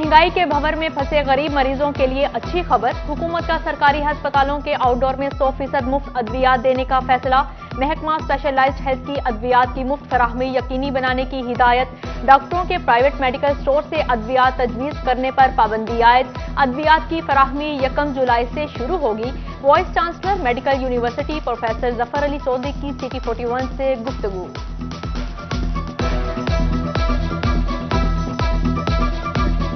महंगाई के भंवर में फंसे गरीब मरीजों के लिए अच्छी खबर। हुकूमत का सरकारी अस्पतालों के आउटडोर में 100% मुफ्त अद्वियात देने का फैसला। महकमा स्पेशलाइज्ड हेल्थ की अद्वियात की मुफ्त फराहमी यकीनी बनाने की हिदायत। डॉक्टरों के प्राइवेट मेडिकल स्टोर से अद्वियात तजवीज़ करने पर पाबंदी आयद। अद्वियात की फराहमी 1 जुलाई से शुरू होगी। Vice chancellor medical university professor Zafar Ali Chaudhry की सिटी 41 से गुफ्तगू।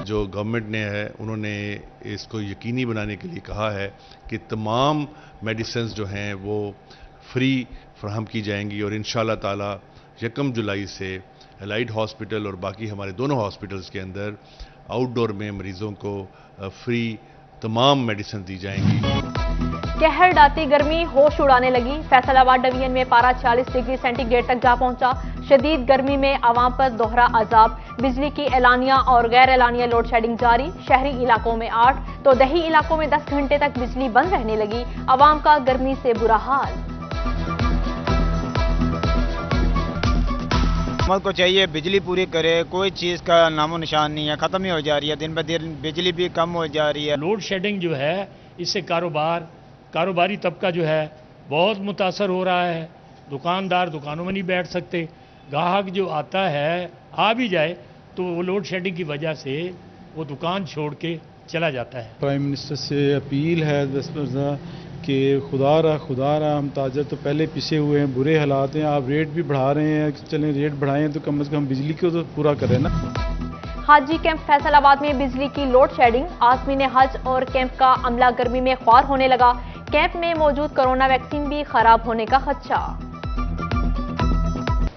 जो गवर्नमेंट ने है उन्होंने इसको यकीनी बनाने के लिए कहा है कि तमाम मेडिसिन्स जो हैं वो फ्री फराहम की जाएंगी और इंशाअल्लाह ताला 1 जुलाई से एलाइड हॉस्पिटल और बाकी हमारे दोनों हॉस्पिटल्स के अंदर आउटडोर में मरीजों को फ्री तमाम मेडिसिन दी जाएंगी। कहर डाती गर्मी होश उड़ाने लगी। फैसलाबाद डिवीजन में पारा 40 डिग्री सेंटीग्रेड तक जा पहुंचा। शदीद गर्मी में आवाम पर दोहरा अजाब। बिजली की एलानिया और गैर एलानिया लोड शेडिंग जारी। शहरी इलाकों में 8 तो दही इलाकों में 10 घंटे तक बिजली बंद रहने लगी। आवाम का गर्मी से बुरा हाल। हुकूमत को चाहिए बिजली पूरी करे, कोई चीज़ का नामो निशान नहीं है, ख़त्म ही हो जा रही है, दिन ब दिन बिजली भी कम हो जा रही है। लोड शेडिंग जो है इससे कारोबारी तबका जो है बहुत मुतासर हो रहा है। दुकानदार दुकानों में नहीं बैठ सकते, ग्राहक जो आता है आ भी जाए तो वो लोड शेडिंग की वजह से वो दुकान छोड़ के चला जाता है। प्राइम मिनिस्टर से अपील है कि खुदा रहा हम ताजर तो पहले पिसे हुए हैं, बुरे हालात हैं, आप रेट भी बढ़ा रहे हैं, चलें रेट बढ़ाएं तो कम से कम बिजली को तो पूरा करें ना। हाजी कैंप फैसलाबाद में बिजली की लोड शेडिंग। आज़मीन हज और कैंप का अमला गर्मी में ख्वार होने लगा। कैंप में मौजूद कोरोना वैक्सीन भी खराब होने का खदशा।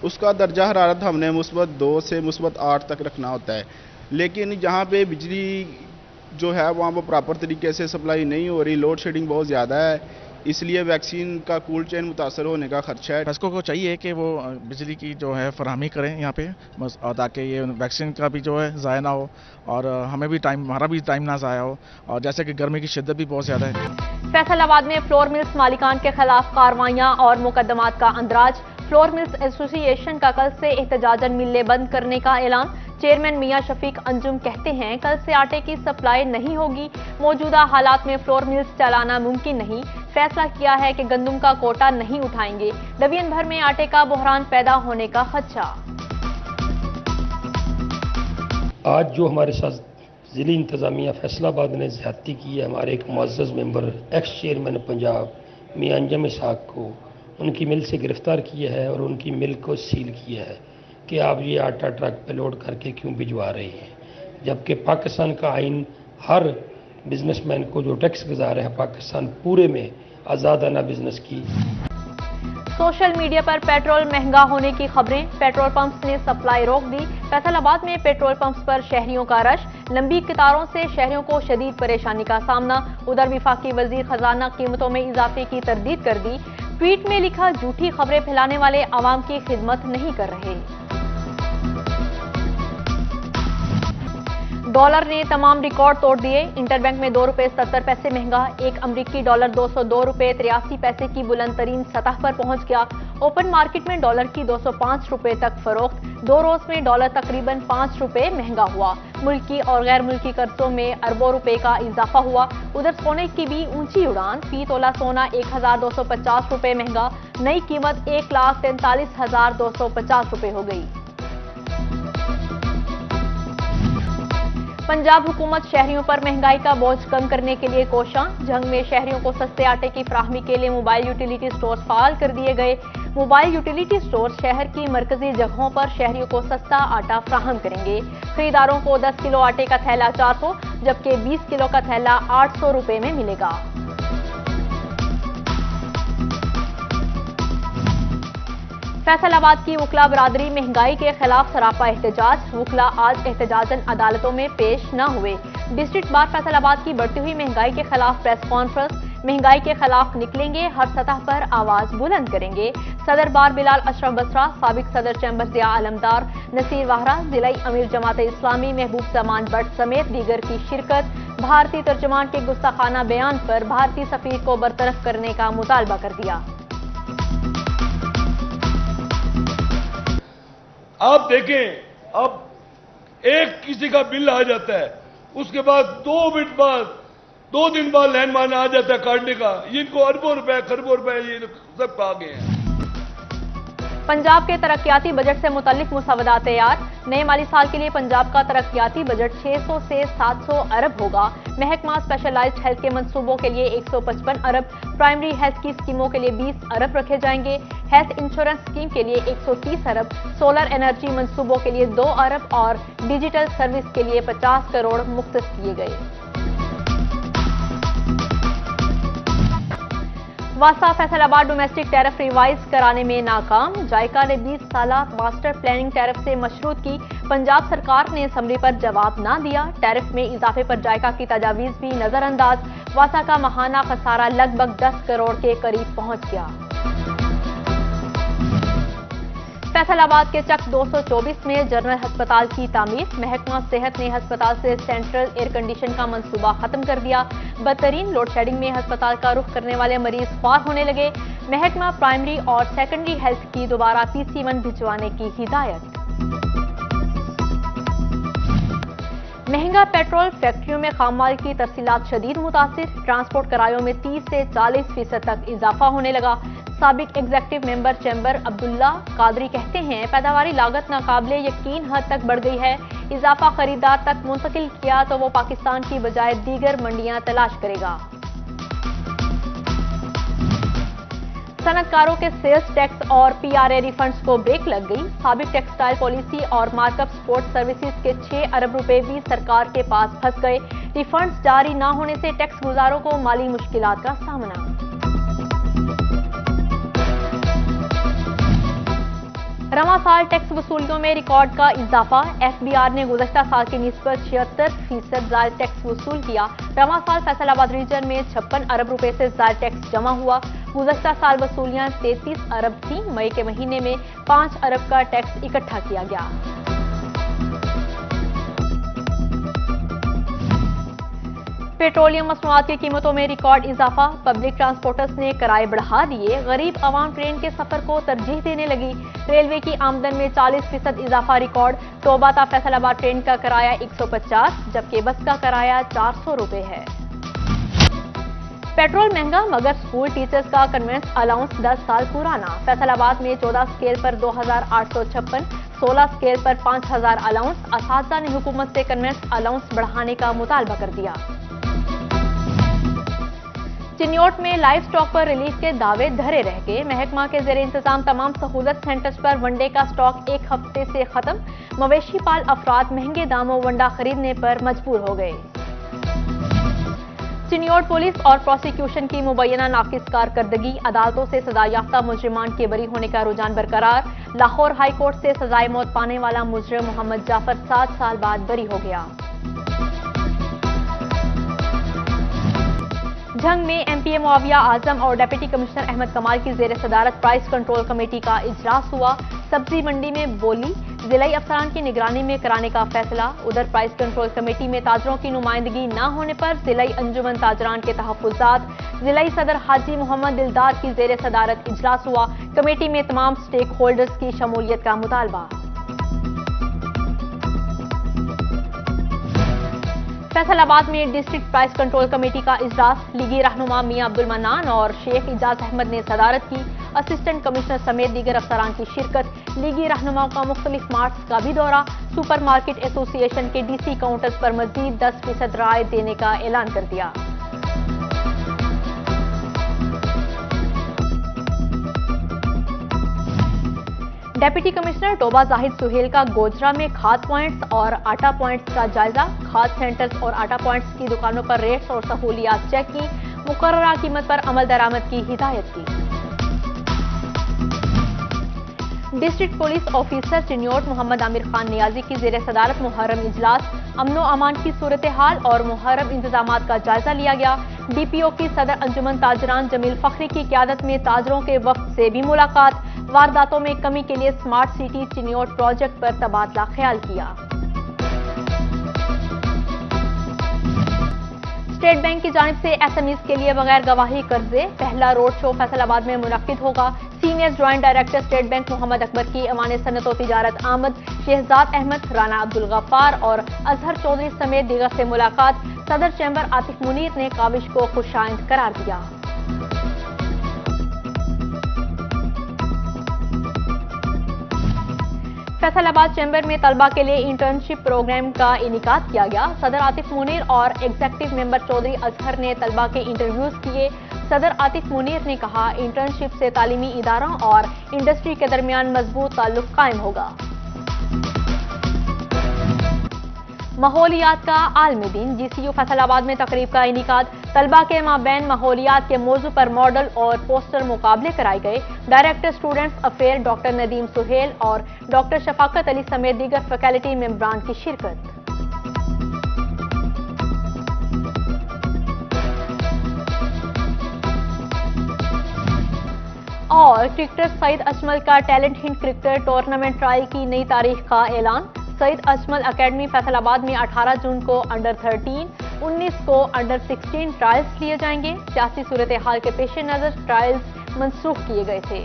उसका दर्जा हरारत हमने -2 से -8 तक रखना होता है, लेकिन जहाँ पे बिजली जो है वहाँ पर प्रॉपर तरीके से सप्लाई नहीं हो रही, लोड शेडिंग बहुत ज़्यादा है, इसलिए वैक्सीन का कोल्ड चेन मुतासर होने का खदशा है। फेस्को को चाहिए कि वो बिजली की जो है फराहमी करें यहाँ पे बस, और ताकि ये वैक्सीन का भी जो है ज़ाया ना हो और हमारा भी टाइम ना ज़ाया हो, और जैसे कि गर्मी की शिद्दत भी बहुत ज़्यादा है। फैसलाबाद में फ्लोर मिल्स मालिकान के खिलाफ कार्रवाइयाँ और मुकदमात का अंदराज। फ्लोर मिल्स एसोसिएशन का कल से एहतजाजन मिलें बंद करने का ऐलान। चेयरमैन मियां शफीक अंजुम कहते हैं कल से आटे की सप्लाई नहीं होगी। मौजूदा हालात में फ्लोर मिल्स चलाना मुमकिन नहीं। फैसला किया है कि गंदम का कोटा नहीं उठाएंगे। डिवीजन भर में आटे का बहरान पैदा होने का खदशा। आज जो हमारे साथ जिली इंतजामिया फैसलाबाद ने ज्यादती की है, हमारे एक मुअज़्ज़ज़ मेंबर एक्स चेयरमैन पंजाब मियां अंजुम इसाक को उनकी मिल से गिरफ्तार किया है और उनकी मिल को सील किया है कि आप ये आटा ट्रक पे लोड करके क्यों भिजवा रहे हैं, जबकि पाकिस्तान का आइन हर बिजनेसमैन को जो टैक्स गुजार है पाकिस्तान पूरे में आज़ादाना बिजनेस की। सोशल मीडिया पर पेट्रोल महंगा होने की खबरें। पेट्रोल पंप्स ने सप्लाई रोक दी। फैसलाबाद में पेट्रोल पंप्स पर शहरियों का रश। लंबी कतारों से शहरियों को शदीद परेशानी का सामना। उधर वफाकी वजीर खजाना कीमतों में इजाफे की तरदीद कर दी। ट्वीट में लिखा, झूठी खबरें फैलाने वाले आवाम की खिदमत नहीं कर रहे। डॉलर ने तमाम रिकॉर्ड तोड़ दिए। इंटरबैंक में 2 रुपए 70 पैसे महंगा। एक अमरीकी डॉलर 202 रुपए 83 पैसे की बुलंद तरीन सतह पर पहुंच गया। ओपन मार्केट में डॉलर की 205 रुपए तक फरोख्त। 2 रोज में डॉलर तकरीबन 5 रुपए महंगा हुआ। मुल्की और गैर मुल्की कर्जों में अरबों रुपए का इजाफा हुआ। उधर सोने की भी ऊंची उड़ान। फी तोला सोना 1250 रुपए महंगा। नई कीमत 1,43,250 रुपए हो गई। पंजाब हुकूमत शहरियों पर महंगाई का बोझ कम करने के लिए कोशां। जंग में शहरियों को सस्ते आटे की फराहमी के लिए मोबाइल यूटिलिटी स्टोर्स फाल कर दिए गए। मोबाइल यूटिलिटी स्टोर शहर की मरकजी जगहों पर शहरियों को सस्ता आटा फराहम करेंगे। खरीदारों को 10 किलो आटे का थैला 400 जबकि 20 किलो का थैला 800 रुपए में मिलेगा। फैसलाबाद की वकला बरादरी महंगाई के खिलाफ सरापा एहतजाज। वकला आज एहतजाजन अदालतों में पेश न हुए। डिस्ट्रिक्ट बार फैसलाबाद की बढ़ती हुई महंगाई के खिलाफ प्रेस कॉन्फ्रेंस। महंगाई के खिलाफ निकलेंगे, हर सतह पर आवाज बुलंद करेंगे। सदर बार बिलाल अशरफ बसरा, साबिक सदर चैम्बर जिया आलमदार, नसीर वाहरा, जिलाई अमीर जमात इस्लामी महबूब जमान भट्ट समेत दीगर की शिरकत। भारतीय तर्जुमान के गुस्ताखाना बयान पर भारतीय सफीर को बरतरफ करने का मुतालबा कर दिया। आप देखें, अब एक किसी का बिल आ जाता है اس کے بعد 2 منٹ بعد 2 دن بعد لینڈ مائن آ جاتا ہے کاٹنے کا. ان کو اربوں روپے خربوں روپے یہ سب کھا گئے ہیں. پنجاب کے ترقیاتی بجٹ سے متعلق مسودہ تیار. نئے مالی سال کے لیے پنجاب کا ترقیاتی بجٹ 600 سے 700 ارب ہوگا. محکمہ اسپیشلائزڈ ہیلتھ کے منصوبوں کے لیے 155 ارب، پرائمری ہیلتھ کی اسکیموں کے لیے 20 ارب رکھے جائیں گے. ہیلتھ انشورنس اسکیم کے لیے 130 ارب، سولر انرجی منصوبوں کے لیے 2 ارب اور ڈیجیٹل سروس کے لیے 50 کروڑ مختص کیے گئے. واسا فیصل آباد ڈومیسٹک ٹیرف ریوائز کرانے میں ناکام. جائکا نے 20 سالہ ماسٹر پلاننگ ٹیرف سے مشروط کی. پنجاب سرکار نے اسمبلی پر جواب نہ دیا. ٹیرف میں اضافے پر جائکا کی تجاویز بھی نظر انداز. واسا کا ماہانہ خسارہ لگ بھگ 10 کروڑ کے قریب پہنچ گیا. فیصل آباد کے چک 224 میں جنرل ہسپتال کی تعمیر. محکمہ صحت نے ہسپتال سے سینٹرل ایئر کنڈیشن کا منصوبہ ختم کر دیا. بدترین لوڈ شیڈنگ میں ہسپتال کا رخ کرنے والے مریض خوار ہونے لگے. محکمہ پرائمری اور سیکنڈری ہیلتھ کی دوبارہ PC1 بھجوانے کی ہدایت. مہنگا پیٹرول، فیکٹریوں میں خام مال کی ترسیلات شدید متاثر. ٹرانسپورٹ کرایوں میں 30 سے 40% تک اضافہ ہونے لگا. سابق ایگزیکٹو ممبر چیمبر عبداللہ قادری کہتے ہیں پیداواری لاگت ناقابل یقین حد تک بڑھ گئی ہے. اضافہ خریدار تک منتقل کیا تو وہ پاکستان کی بجائے دیگر منڈیاں تلاش کرے گا. صنعت کاروں کے سیلز ٹیکس اور PRA ریفنڈز کو بریک لگ گئی. سابق ٹیکسٹائل پالیسی اور مارک اپ سپورٹ سروسز کے 6 ارب روپے بھی سرکار کے پاس پھنس گئے. ریفنڈز جاری نہ ہونے سے ٹیکس گزاروں کو مالی مشکلات کا سامنا. رواں سال ٹیکس وصولیوں میں ریکارڈ کا اضافہ. FBR نے گزشتہ سال کی نسبت 76% زائد ٹیکس وصول کیا. رواں سال فیصل آباد ریجن میں 56 ارب روپے سے زائد ٹیکس جمع ہوا. گزشتہ سال وصولیاں 33 ارب تھیں. مئی کے مہینے میں 5 ارب کا ٹیکس اکٹھا کیا گیا. پیٹرولیم مصنوعات کی قیمتوں میں ریکارڈ اضافہ. پبلک ٹرانسپورٹرز نے کرائے بڑھا دیے. غریب عوام ٹرین کے سفر کو ترجیح دینے لگی. ریلوے کی آمدن میں 40% اضافہ ریکارڈ. توبہ تا فیصل آباد ٹرین کا کرایہ 150 جبکہ بس کا کرایہ 400 روپے ہے. پیٹرول مہنگا مگر اسکول ٹیچرز کا کنوینس الاؤنس 10 سال پرانا. فیصل آباد میں 14 اسکیل پر 2856، 16 اسکیل پر 5000 الاؤنس. اساتذہ نے حکومت سے کنوینس الاؤنس بڑھانے کا مطالبہ کر دیا. چنیوٹ میں لائف سٹاک پر ریلیف کے دعوے دھرے رہ گئے. محکمہ کے زیر انتظام تمام سہولت سینٹرز پر ونڈے کا سٹاک 1 ہفتے سے ختم. مویشی پال افراد مہنگے داموں ونڈا خریدنے پر مجبور ہو گئے. چنیوٹ پولیس اور پروسیکیوشن کی مبینہ ناقص کارکردگی. عدالتوں سے سزا یافتہ مجرمان کے بری ہونے کا رجحان برقرار. لاہور ہائی کورٹ سے سزائے موت پانے والا مجرم محمد جعفر 7 سال بعد بری ہو گیا. جھنگ میں MP معاویہ اعظم اور ڈپٹی کمشنر احمد کمال کی زیر صدارت پرائس کنٹرول کمیٹی کا اجلاس ہوا. سبزی منڈی میں بولی ضلعی افسران کی نگرانی میں کرانے کا فیصلہ. ادھر پرائس کنٹرول کمیٹی میں تاجروں کی نمائندگی نہ ہونے پر ضلعی انجمن تاجران کے تحفظات. ضلعی صدر حاجی محمد دلدار کی زیر صدارت اجلاس ہوا. کمیٹی میں تمام سٹیک ہولڈرز کی شمولیت کا مطالبہ. فیصل آباد میں ڈسٹرکٹ پرائس کنٹرول کمیٹی کا اجلاس. لیگی رہنما میاں عبدالمنان اور شیخ اعجاز احمد نے صدارت کی. اسسٹنٹ کمشنر سمیت دیگر افسران کی شرکت. لیگی رہنماؤں کا مختلف مارٹس کا بھی دورہ. سپر مارکیٹ ایسوسی ایشن کے DC کاؤنٹرز پر مزید 10% رعایت دینے کا اعلان کر دیا. ڈپٹی کمشنر ٹوبہ زاہد سہیل کا گوجرا میں کھاد پوائنٹس اور آٹا پوائنٹس کا جائزہ. کھاد سینٹرز اور آٹا پوائنٹس کی دکانوں پر ریٹس اور سہولیات چیک کی. مقررہ قیمت پر عمل درآمد کی ہدایت کی. ڈسٹرکٹ پولیس آفیسر چنیوٹ محمد عامر خان نیازی کی زیر صدارت محرم اجلاس. امن و امان کی صورتحال اور محرم انتظامات کا جائزہ لیا گیا. DPO کی صدر انجمن تاجران جمیل فخری کی قیادت میں تاجروں کے وفد سے بھی ملاقات. وارداتوں میں کمی کے لیے سمارٹ سٹی چنیوٹ پروجیکٹ پر تبادلہ خیال کیا. اسٹیٹ بینک کی جانب سے SMEs کے لیے بغیر گواہی قرضے. پہلا روڈ شو فیصل آباد میں منعقد ہوگا. Senior joint director State Bank Mohammad Akbar की ऐवान सनत और तिजारत आमद शहजाद अहमद, राना अब्दुल गफ्फार और अजहर चौधरी समेत दीगर से मुलाकात। सदर चैम्बर आतिफ मुनीर ने काविश को खुशाइंद करार दिया। फैसलाबाद चैम्बर में तलबा के लिए इंटर्नशिप प्रोग्राम का इनिकाद किया गया। सदर आतिफ मुनीर और एग्जीक्यूटिव मेंबर चौधरी अजहर ने तलबा के इंटरव्यूज किए। सदर आतिफ मुनीर ने कहा, इंटर्नशिप से तालीमी इदारों और इंडस्ट्री के दरमियान मजबूत ताल्लुक कायम होगा। माहौलियात का आलमी दिन, GCU फैसलाबाद में तकरीब का इनिकाद। तलबा के माबैन माहौलियात के मौजू पर मॉडल और पोस्टर मुकाबले कराए गए। Director students affair doctor Nadeem Suhail और डॉक्टर शफाकत अली समेत दीगर फैकल्टी मेंबरान की शिरकत। और क्रिकेटर सईद अजमल का talent hint cricketer tournament trial की नई तारीख का ऐलान। सईद अजमल एकेडमी फैसलाबाद में 18 जून को अंडर 13, 19 को अंडर 16 ट्रायल्स लिए जाएंगे। सियासी सूरत हाल के पेश नजर ट्रायल्स मनसूख किए गए थे।